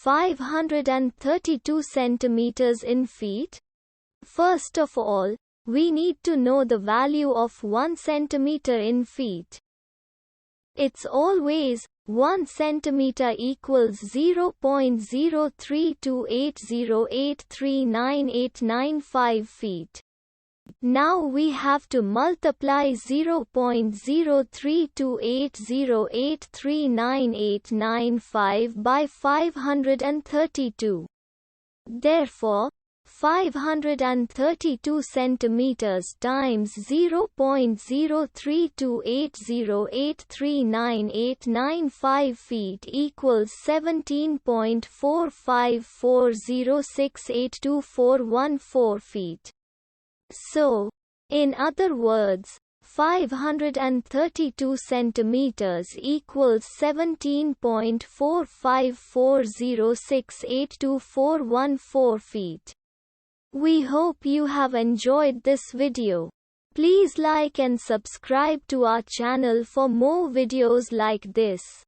532 centimeters in feet? First of all, we need to know the value of 1 centimeter in feet. It's always 1 centimeter equals 0.03280839895 feet. Now we have to multiply 0.03280839895 by 532. Therefore, 532 centimeters times 0.03280839895 feet equals 17.4540682414 feet. So, in other words, 532 centimeters equals 17.4540682414 feet. We hope you have enjoyed this video. Please like and subscribe to our channel for more videos like this.